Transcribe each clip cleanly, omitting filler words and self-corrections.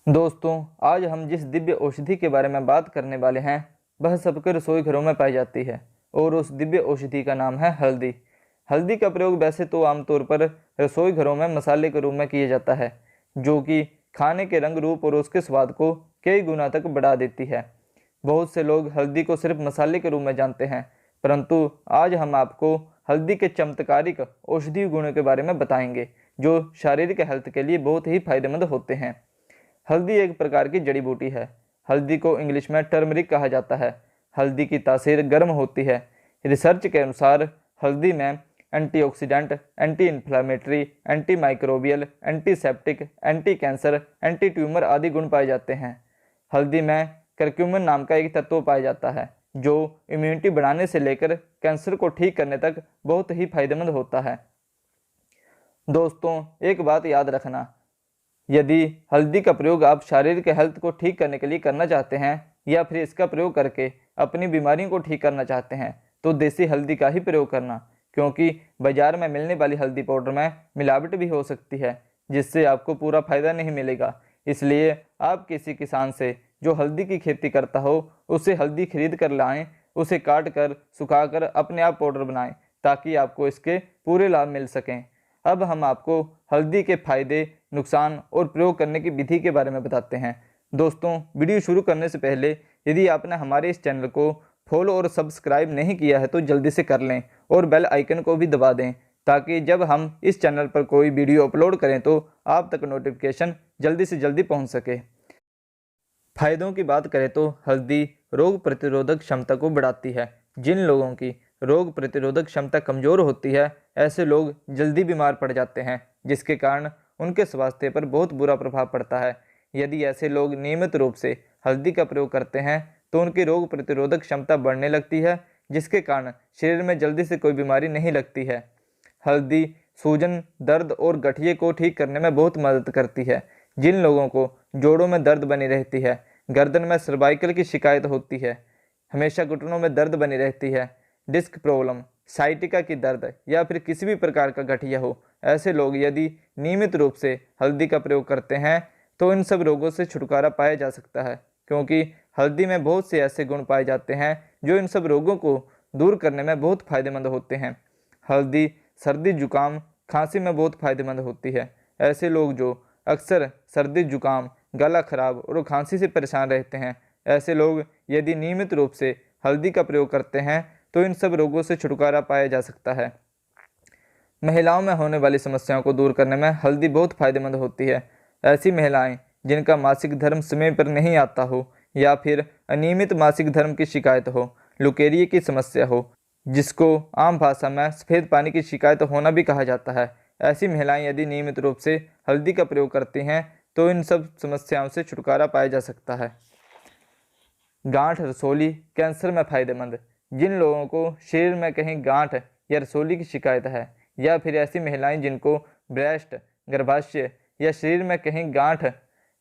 दोस्तों, आज हम जिस दिव्य औषधि के बारे में बात करने वाले हैं वह सबके रसोई घरों में पाई जाती है और उस दिव्य औषधि का नाम है हल्दी। हल्दी का प्रयोग वैसे तो आमतौर पर रसोई घरों में मसाले के रूप में किया जाता है, जो कि खाने के रंग रूप और उसके स्वाद को कई गुना तक बढ़ा देती है। बहुत से लोग हल्दी को सिर्फ मसाले के रूप में जानते हैं, परंतु आज हम आपको हल्दी के चमत्कारिक औषधीय गुणों के बारे में बताएंगे, जो शारीरिक हेल्थ के लिए बहुत ही फायदेमंद होते हैं। हल्दी एक प्रकार की जड़ी बूटी है। हल्दी को इंग्लिश में टर्मरिक कहा जाता है। हल्दी की तासीर गर्म होती है। रिसर्च के अनुसार हल्दी में antioxidant, anti inflammatory, anti microbial, antiseptic, anti cancer, anti tumour आदि गुण पाए जाते हैं। हल्दी में करक्यूमिन नाम का एक तत्व पाया जाता है, जो इम्यूनिटी बढ़ाने से लेकर कैंसर को ठीक करने तक बहुत ही फायदेमंद होता है। दोस्तों, एक बात याद रखना, यदि हल्दी का प्रयोग आप शारीरिक हेल्थ को ठीक करने के लिए करना चाहते हैं या फिर इसका प्रयोग करके अपनी बीमारियों को ठीक करना चाहते हैं तो देसी हल्दी का ही प्रयोग करना, क्योंकि बाजार में मिलने वाली हल्दी पाउडर में मिलावट भी हो सकती है, जिससे आपको पूरा फायदा नहीं मिलेगा। इसलिए आप किसी किसान से जो हल्दी की खेती करता हो उससे हल्दी खरीद कर लाएं, उसे काट कर सुखाकर अपने आप पाउडर बनाएं, ताकि आपको इसके पूरे लाभ मिल सकें। अब हम आपको हल्दी के फायदे, नुकसान और प्रयोग करने की विधि के बारे में बताते हैं। दोस्तों, वीडियो शुरू करने से पहले यदि आपने हमारे इस चैनल को फॉलो और सब्सक्राइब नहीं किया है तो जल्दी से कर लें और बेल आइकन को भी दबा दें, ताकि जब हम इस चैनल पर कोई वीडियो अपलोड करें तो आप तक नोटिफिकेशन जल्दी से जल्दी पहुंच सके। फायदों की बात करें तो हल्दी रोग प्रतिरोधक क्षमता को बढ़ाती है। जिन लोगों की रोग प्रतिरोधक क्षमता कमज़ोर होती है, ऐसे लोग जल्दी बीमार पड़ जाते हैं, जिसके कारण उनके स्वास्थ्य पर बहुत बुरा प्रभाव पड़ता है। यदि ऐसे लोग नियमित रूप से हल्दी का प्रयोग करते हैं तो उनकी रोग प्रतिरोधक क्षमता बढ़ने लगती है, जिसके कारण शरीर में जल्दी से कोई बीमारी नहीं लगती है। हल्दी सूजन, दर्द और गठिए को ठीक करने में बहुत मदद करती है। जिन लोगों को जोड़ों में दर्द बनी रहती है, गर्दन में सर्वाइकल की शिकायत होती है, हमेशा घुटनों में दर्द बनी रहती है, डिस्क प्रॉब्लम, साइटिका की दर्द या फिर किसी भी प्रकार का गठिया हो, ऐसे लोग यदि नियमित रूप से हल्दी का प्रयोग करते हैं तो इन सब रोगों से छुटकारा पाया जा सकता है, क्योंकि हल्दी में बहुत से ऐसे गुण पाए जाते हैं जो इन सब रोगों को दूर करने में बहुत फायदेमंद होते हैं। हल्दी सर्दी, जुकाम, खांसी में बहुत फायदेमंद होती है। ऐसे लोग जो अक्सर सर्दी, जुकाम, गला खराब और खांसी से परेशान रहते हैं, ऐसे लोग यदि नियमित रूप से हल्दी का प्रयोग करते हैं तो इन सब रोगों से छुटकारा पाया जा सकता है। महिलाओं में होने वाली समस्याओं को दूर करने में हल्दी बहुत फायदेमंद होती है। ऐसी महिलाएं जिनका मासिक धर्म समय पर नहीं आता हो या फिर अनियमित मासिक धर्म की शिकायत हो, लुकेरिया की समस्या हो, जिसको आम भाषा में सफ़ेद पानी की शिकायत होना भी कहा जाता है, ऐसी महिलाएं यदि नियमित रूप से हल्दी का प्रयोग करती हैं तो इन सब समस्याओं से छुटकारा पाया जा सकता है। गांठ, रसोली, कैंसर में फायदेमंद। जिन लोगों को शरीर में कहीं गांठ या रसोली की शिकायत है या फिर ऐसी महिलाएं जिनको ब्रेस्ट, गर्भाशय या शरीर में कहीं गांठ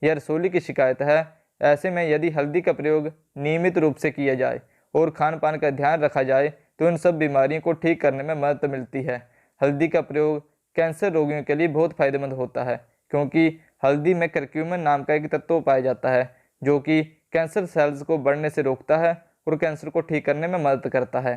या रसोली की शिकायत है, ऐसे में यदि हल्दी का प्रयोग नियमित रूप से किया जाए और खान पान का ध्यान रखा जाए तो इन सब बीमारियों को ठीक करने में मदद मिलती है। हल्दी का प्रयोग कैंसर रोगियों के लिए बहुत फायदेमंद होता है, क्योंकि हल्दी में करक्यूमिन नाम का एक तत्व पाया जाता है, जो कि कैंसर सेल्स को बढ़ने से रोकता है और कैंसर को ठीक करने में मदद करता है।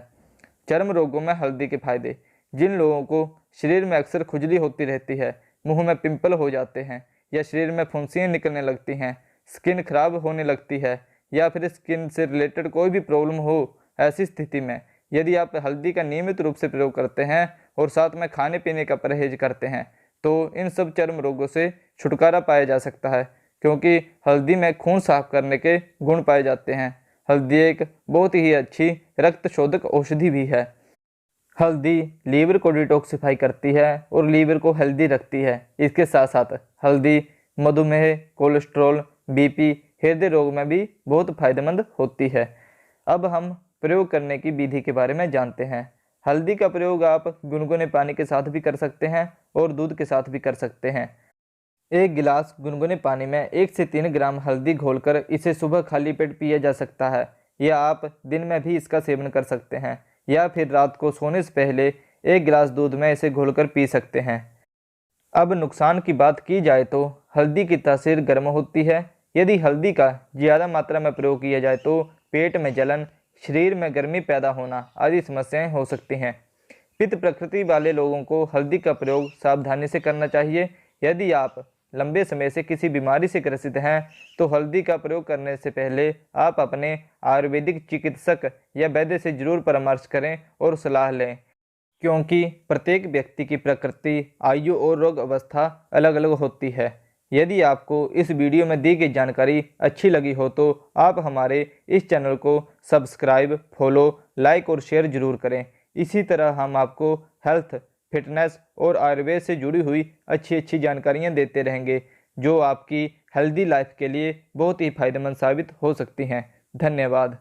चर्म रोगों में हल्दी के फायदे। जिन लोगों को शरीर में अक्सर खुजली होती रहती है, मुंह में पिंपल हो जाते हैं या शरीर में फुंसियाँ निकलने लगती हैं, स्किन खराब होने लगती है या फिर स्किन से रिलेटेड कोई भी प्रॉब्लम हो, ऐसी स्थिति में यदि आप हल्दी का नियमित रूप से प्रयोग करते हैं और साथ में खाने पीने का परहेज करते हैं तो इन सब चर्म रोगों से छुटकारा पाया जा सकता है, क्योंकि हल्दी में खून साफ करने के गुण पाए जाते हैं। हल्दी एक बहुत ही अच्छी रक्त शोधक औषधि भी है। हल्दी लीवर को डिटॉक्सिफाई करती है और लीवर को हेल्दी रखती है। इसके साथ साथ हल्दी मधुमेह, कोलेस्ट्रॉल, बीपी, हृदय रोग में भी बहुत फायदेमंद होती है। अब हम प्रयोग करने की विधि के बारे में जानते हैं। हल्दी का प्रयोग आप गुनगुने पानी के साथ भी कर सकते हैं और दूध के साथ भी कर सकते हैं। एक गिलास गुनगुने पानी में 1 से 3 ग्राम हल्दी घोलकर इसे सुबह खाली पेट पिया जा सकता है, या आप दिन में भी इसका सेवन कर सकते हैं, या फिर रात को सोने से पहले 1 गिलास दूध में इसे घोलकर पी सकते हैं। अब नुकसान की बात की जाए तो हल्दी की तासीर गर्म होती है, यदि हल्दी का ज़्यादा मात्रा में प्रयोग किया जाए तो पेट में जलन, शरीर में गर्मी पैदा होना आदि समस्याएं हो सकती हैं। पित्त प्रकृति वाले लोगों को हल्दी का प्रयोग सावधानी से करना चाहिए। यदि आप लंबे समय से किसी बीमारी से ग्रसित हैं तो हल्दी का प्रयोग करने से पहले आप अपने आयुर्वेदिक चिकित्सक या वैद्य से जरूर परामर्श करें और सलाह लें, क्योंकि प्रत्येक व्यक्ति की प्रकृति, आयु और रोग अवस्था अलग अलग होती है। यदि आपको इस वीडियो में दी गई जानकारी अच्छी लगी हो तो आप हमारे इस चैनल को सब्सक्राइब, फॉलो, लाइक और शेयर जरूर करें। इसी तरह हम आपको हेल्थ, फिटनेस और आयुर्वेद से जुड़ी हुई अच्छी जानकारियाँ देते रहेंगे, जो आपकी हेल्दी लाइफ के लिए बहुत ही फायदेमंद साबित हो सकती हैं। धन्यवाद।